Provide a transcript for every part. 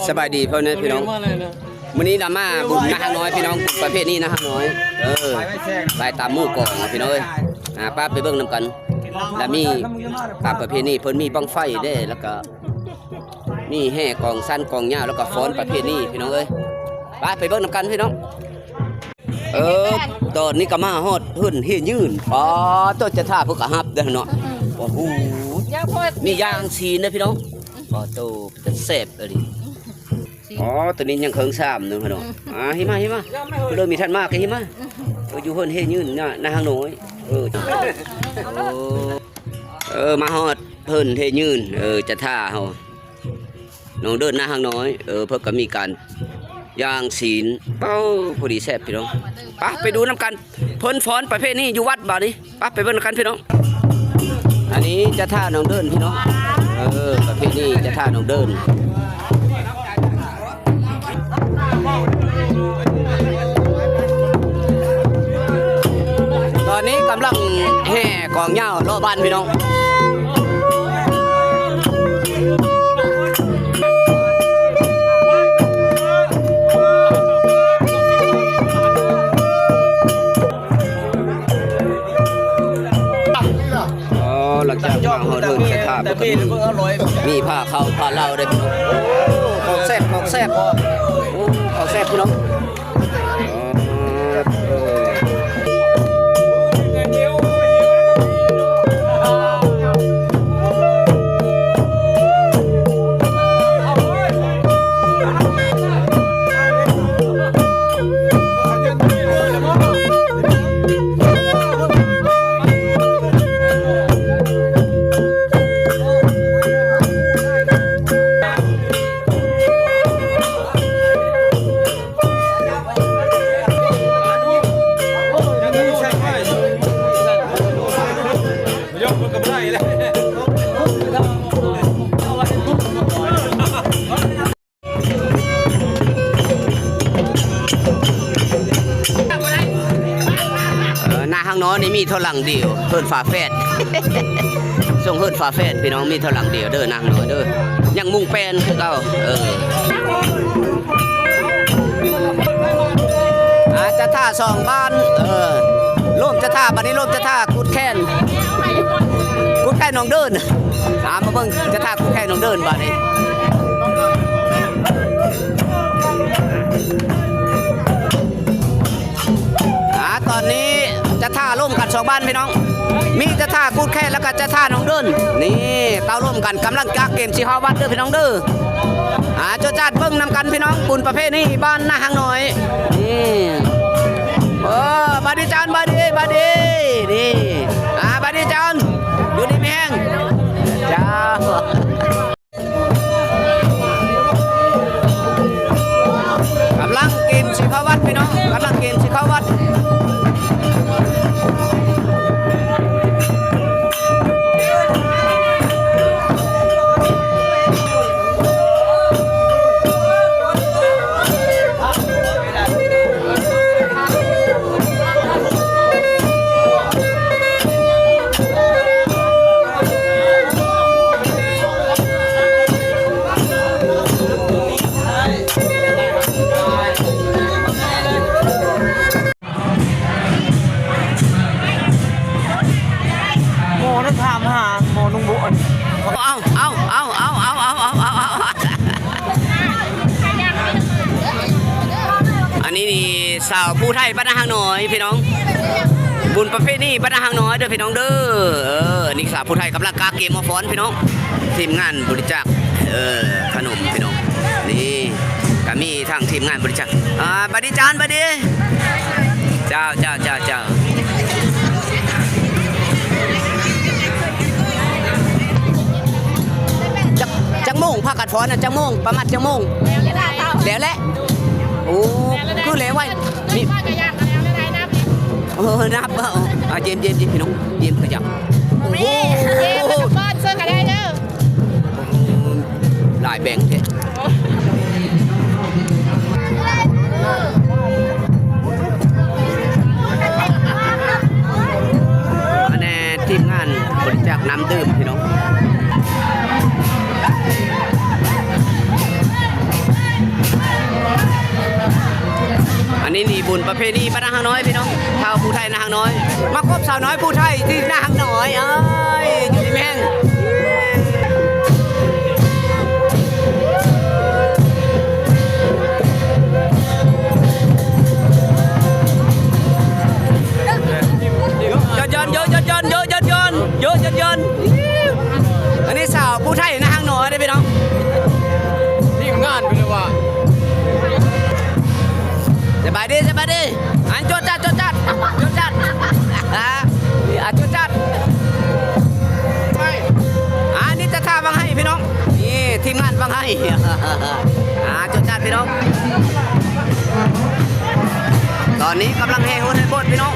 สบายดีพ่อเนี่ยพี่น้องวันนี้ดราม่าบุญนะฮะน้อยพี่น้องประเภทนี้นะฮะน้อยลายตามมู่กองพี่น้องเอ้ยป้าไปเบิ่งนำกันแล้วมีตามประเภทนี้เพิ่นมีบังไฟได้แล้วก็มีแห่กองสั้นกองยาวแล้วก็ฟ้อนประเภทนี้พี่น้องเอ้ยป้าไปเบิ่งนำกันพี่น้องตอนนี้ก็มาฮอดหุ่นเฮียยืนอ๋อตัวจะท่าพวกกะฮับเด้อเนาะโอ้โหมียางชีนนะพี่น้องอ๋อโตเป็นเสพเลยดิอ๋อตัวนี้ยังเคิงซ้ำนึงพี่น้องหิมะเริ่มมีท่านมากหิมะอยู่หุ่นเฮียยืนหน้าห้างน้อยมาฮอดหุ่นเฮียยืนจะท่าเฮาน้องเดินหน้าห้างน้อยเพิ่นก็มีการย่างศีลเป้าพอดีแซ่บพี่น้องไปดูน้ำกันเพิ่นฟ้อนประเภทนี้อยู่วัดบ่านี้ไปเบิ่งกันพี่น้องอันนี้จะท่าน้องเดินพี่น้องประเภทนี้จะท่าน้องเดินตอนนี้กำลังแห่กองเหย้ารอบบ้านพี่น้องหลังจากมาฮอดเดินจะท่าก็มีผ้าเข้าผ้าเล่าได้พี่น้องของแซ่บของแซ่บพี่น้องห้างน้อยนี่มีเท่าหลังเดียวเฮิร์นฝาแฝดส่งเฮิร์นฝาแฝดพี่น้องมีเท่าหลังเดียวเด้อนางน้อยเด้อยังมุงแปนคือเก่าจะท่าสองบ้านร่วมจะท่าบัดนี้ร่วมจะท่ากุดแค้นน้องเดินมาเบิ่งจะท่ากุดแค้นน้องเดินบัดนี้ตอนนี้จะท่าร่วมกันสองบ้านพี่น้องมีจะท่ากูดแค่แล้วก็จะท่าน้องเดินนี่เต้าร่วมกันกำลังกากเกมสีฮาวัดเด้อพี่น้องเด้อโจจัดเบิ่งนำกันพี่น้องบุญประเภทนี้บ้านหน้าห้างน้อยนี่บาดีจานบาดีนี่บาดีจานอยู่ดีแม่งจ้ากำลังเกมสีฮาวัดพี่น้องกำลังเกมสีฮาวัดสาวผู้ไทยบ้านหางน้อยพี่น้องบุญประเภทนี้บ้านหางน้อยเด้อพี่น้องเด้อนี่สาวผู้ไทยกำลังกาเกมมาฟ้อนพี่น้องทีมงานบริจาคขนมพี่น้องนี่ก็มีทางทีมงานบริจาคบัดดีจานบัดดีเจ้าจังโมงพากัดฟ้อนจังโมงประมาณจังโมงแล้วแหละโอ้คือแล้วไว้นี่นับเย็นพี่น้องเย็นขยับโอ้โหก้อนเสื้อกันได้เด้อหลายแบ่งเท่ทีมงานบริจาคน้ำดื่มพี่น้อง บุญประเพณีบ้านนาหางน้อยพี่น้องชาวผู้ไทยนาหางน้อยมาคบสาวน้อยผู้ไทยที่นาหางน้อยเอ้ยอยู่ที่แม่งยนอันนี้สาวผู้ไทยนาหางน้อยได้พี่น้องทีมงานไปเลยว่ะสบายดีอันโจจัดอ่ะโจจัดอันนี้จะท่าบังให้พี่น้องนี่ทีมงานบังให้โจจัดพี่น้องตอนนี้กำลังแห่หุ่นให้โคตรพี่น้อง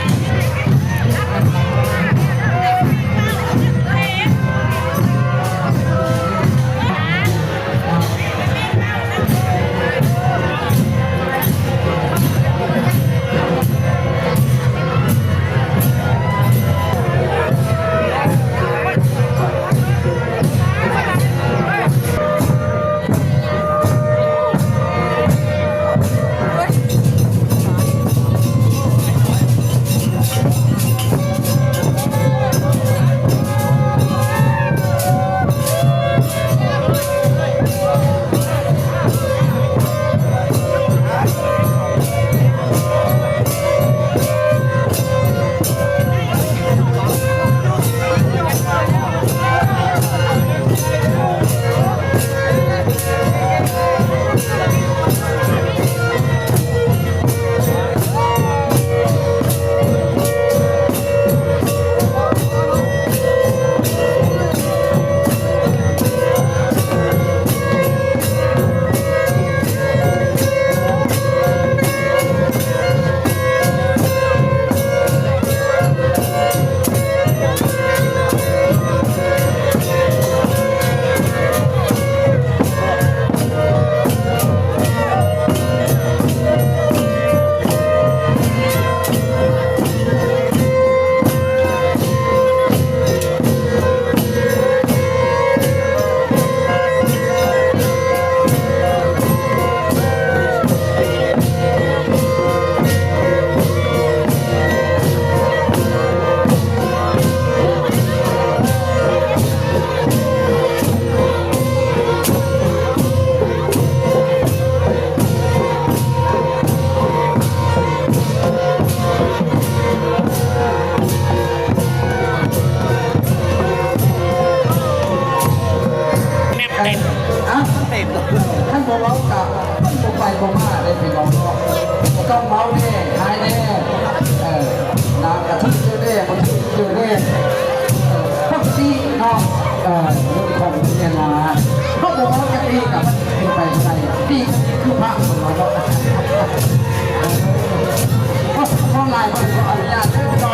ท่านบอกว่ากับผมไปผมมาได้พี่น้องต้องเมาแน่หายแน่น้ำกระทุ้งเยอะแน่มันทุ้งเยอะแน่พวกที่นอกเรื่องของเมียนาเขาบอกว่าจะดีกับมันไปไหนดีคือพระของเราเพราะลายมันอนุญาตให้ก็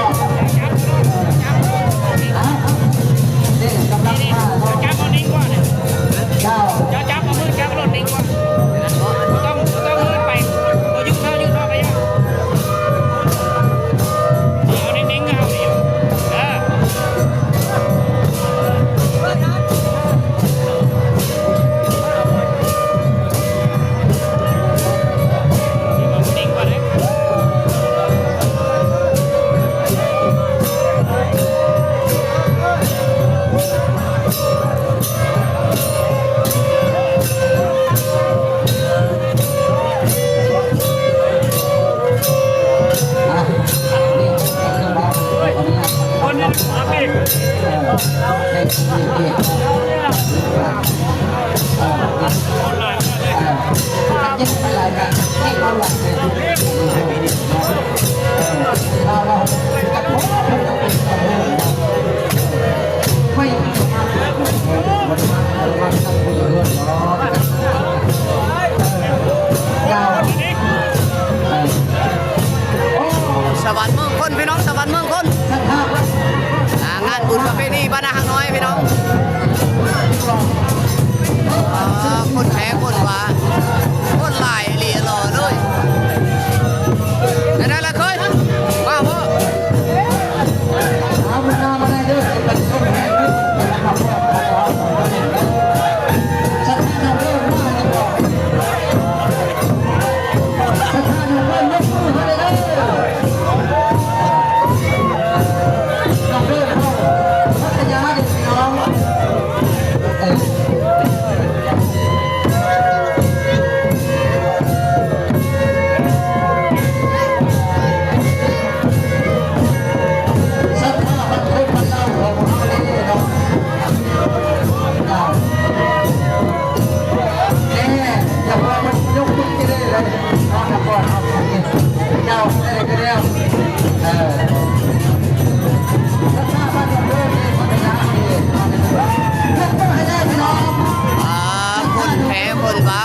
นี่กำลังมาจับเอานิ่งกว่าเนี่ยจับเอามือจับรถนิ่งกว่าต้องมือไปยืดเท้าไปยังเอานิ่งๆเอาดิสวรรค์เมืองคนพี่น้องสวรรค์เมืองคนงานบุญประเพณีบ้านนาหางน้อยพี่น้องคนแพ้คนว่าคนลายเรียรอเลย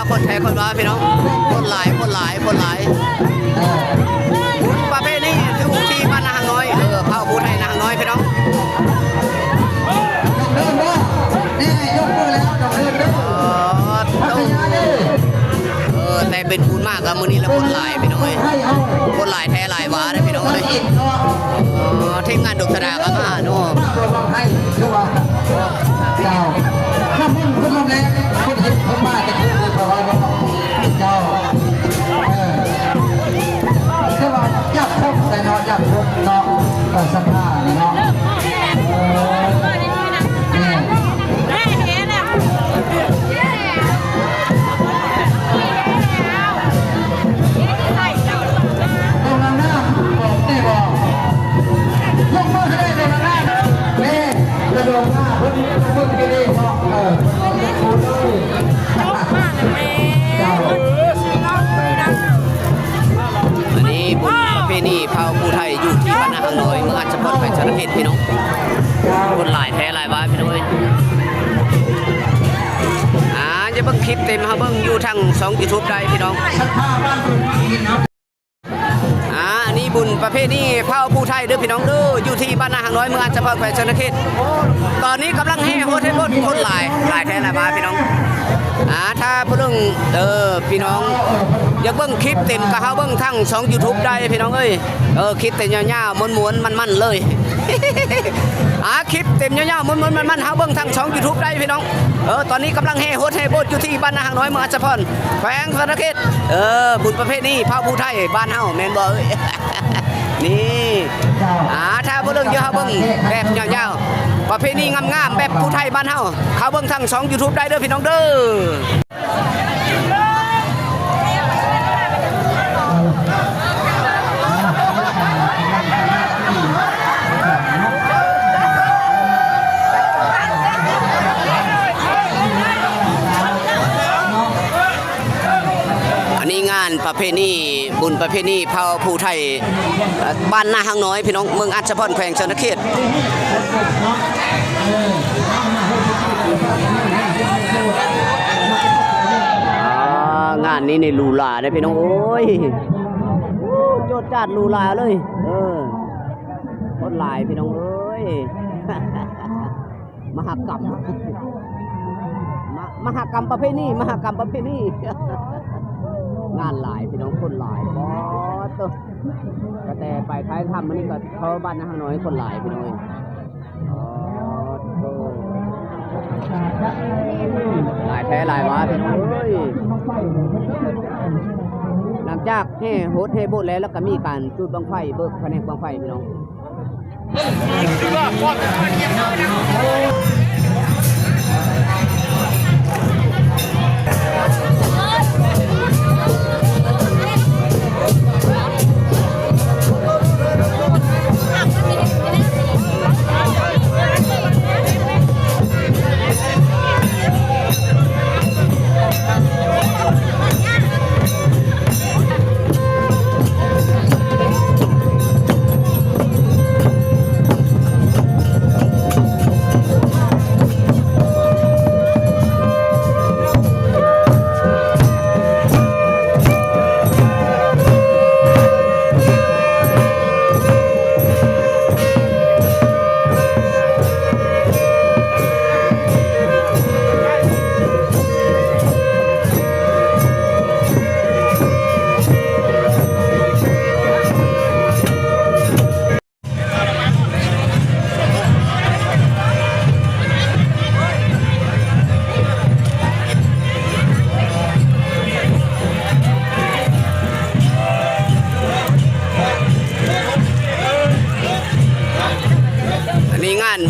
คนแท้คนว่าพี่น้องคนหลายบุญประเภทนี้อยู่ที่บ้านนางน้อยเผาบุญให้นางน้อยพี่น้อง เดินเด้อนี่ยกมือแล้วเดินเด้อพัทยาเด้อ แต่เป็นบุญมากครับมื้อนี้แล้วคนหลายพี่น้องคนหลายแท้หลายวาได้พี่น้องเลยทีมงานดุกสดาก็มาเนาะ ตัวลองให้ดูว่าเจ้าถ้ามึงคนลงแรงคนเห็นคนมาจะคือเพราะว่าเจ้าใช่ว่าจับพบแต่เนาะจับพบเนาะสัมภาษณ์เนาะอันนี้บุญประเพณีเผาผู้ไทยอยู่ที่บ้านนาน้อยเมืองอัญชพลแขวงชนเขตพี่น้องคนหลายแท้หลายวาพี่น้องจะเบิ่งคลิปเต็มเฮาเบิ่งอยู่ทาง2 YouTube ได้พี่น้องอันนี้บุญประเพณีเผาผู้ไทยเด้อพี่น้องเด้ออยู่ที่บ้านนาน้อยเมืองอัญชพลแขวงชนเขตตอนนี้กำลังแห่โหดให้คนหลายแท้หลายวาพี่น้องถ้าเพิ่งพี่น้องอยากเบิ่งคลิปเต็มก็เฮาเบิ่งทั้ง2 YouTube ได้พี่น้องเอ้ยคลิปเต็มยาวๆม้วนๆมันๆเลยคลิปเต็มยาวๆม้วนๆมันๆเฮาเบิ่งทั้ง2 YouTube ได้พี่น้องตอนนี้กำลังแห่โหดให้โบดอยู่ที่บ้านนาน้อยเมืองอัญชพลแขวงชนเขตบุญประเพณีเผาผู้ไทยบ้านเฮาแม่นบ่เอ้ยนี่ถ้าเบิ่งอยู่เฮาเบิ่งแบบยาวๆประเพณีงามๆแบบผู้ไทยบ้านเฮาเขาเบิ่งทั้ง2 YouTube ได้เด้อพี่น้องเด้ออันนี้งานประเพณีบุญประเพณีเผาผู้ไทยบ้านนาหางน้อยพี่น้องเมืองอัญชพลแขวงชนเขตงานนี้ในลูลาได้พี่น้องโอ้ยโจดจัดลูลาเลยคนหลายพี่น้องเอ้ยมหกรรมประเพณีงานหลายพี่น้องคนหลายบอสก็แต่ไปท้ายทำมันนี่ก็เขาบ้านนาน้อยคนหลายพี่น้องหลายแท้หลายวาพี่น้องเอ้ยหลังจากให้โฮสเทโบดแล้วก็มีการจุดบังไฟเบิกแผนกบังไฟพี่น้อง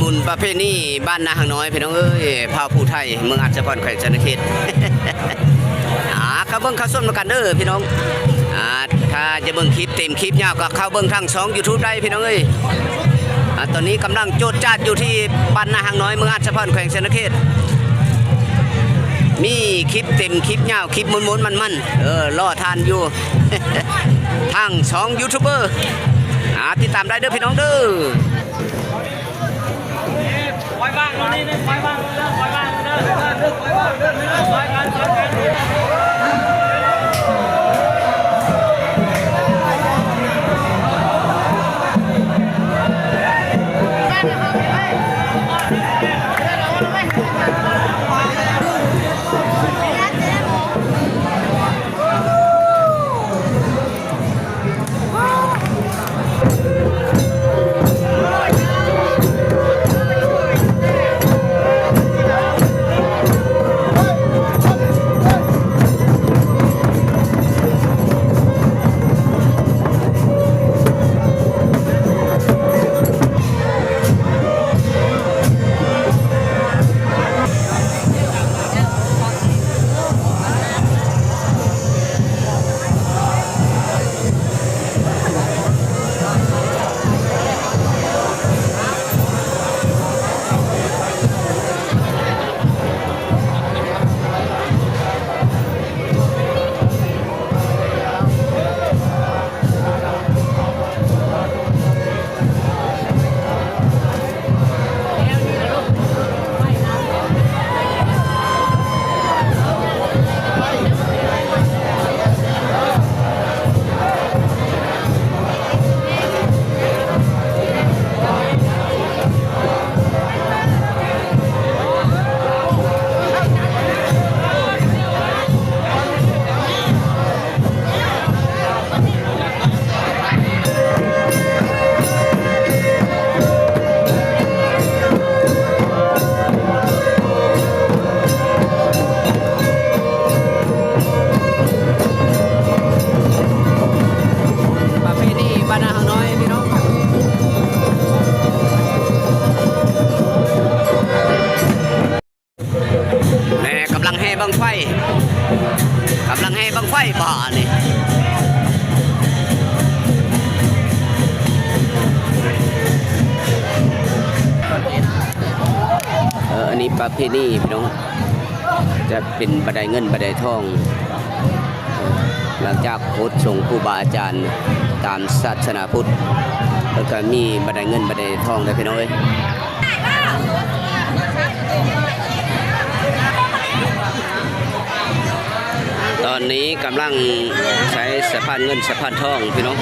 บุญประเพณีบ้านนาหางน้อยพี่น้องเอ้ยเผาผู้ไทยเมืองอัญชพลแขวงชนเขตเข้าเบิ่งเข้าส้มกันเด้อพี่น้องถ้าจะเบิ่งคลิปเต็มคลิปยาวก็เข้าเบิ่งทั้ง2 YouTube ได้พี่น้องเอ้ยตอนนี้กำลังโจดจัดอยู่ที่บ้านนาหางน้อยเมืองอัญชพลแขวงชนเขตมีคลิปเต็มคลิปยาวคลิปม้วนๆมันๆรอทานอยู่ ทั้ง2 ยูทูบเบอร์ติดตามได้เด้อพี่น้องเด้อปล่อยบ้างนี่ปล่อยบ้างเด้อปล่อยบ้างเด้อปล่อยบ้างเด้อ ว้บ่านี่อันนี้ประเพณีพี่น้องจะเป็นบันไดเงินบันไดทองหลังจากโพสต์ส่งครูบาอาจารย์ตามศาสนาพุทธแล้วก็มีบันไดเงินบันไดทองได้พี่น้องเอ้ยตอนนี้กำลังใช้สะพานเงินสะพานทองพี่น้อง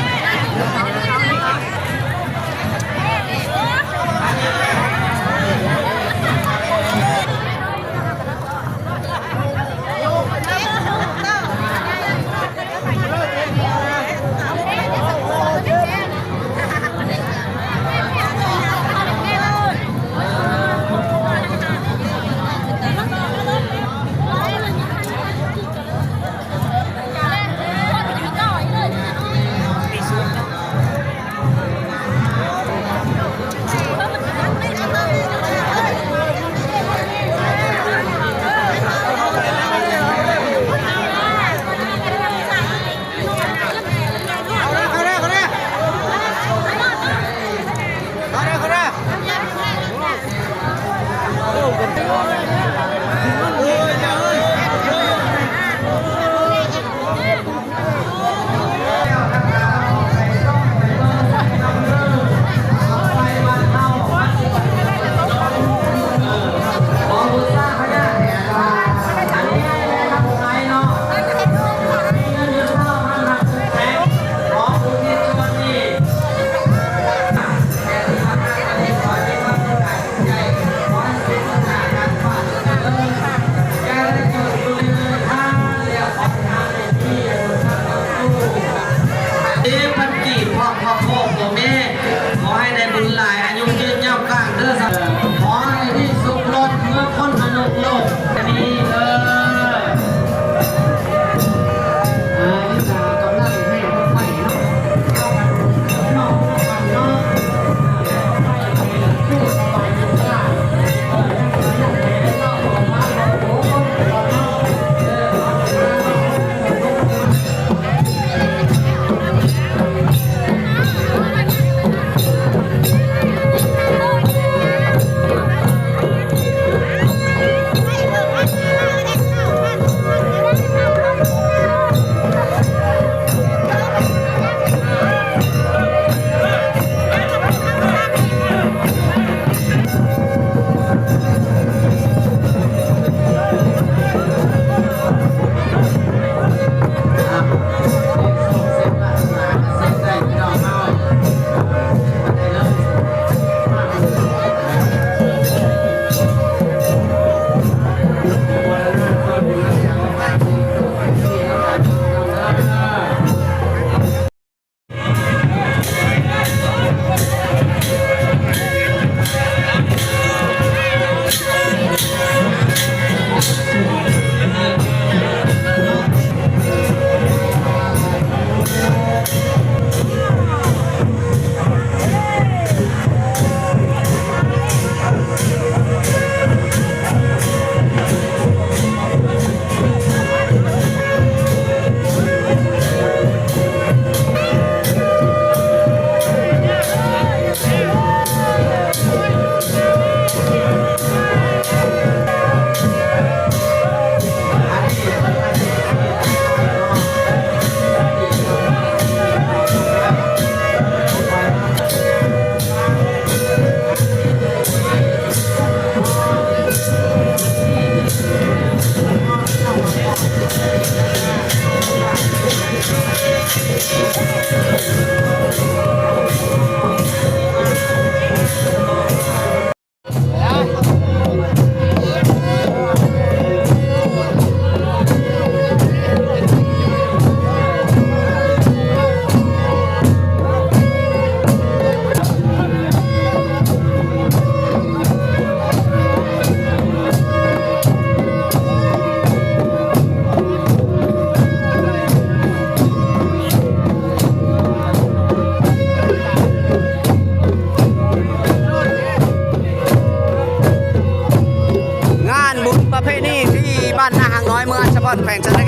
บ้านนาหางน้อยเมืองสะพอนแขวงสะ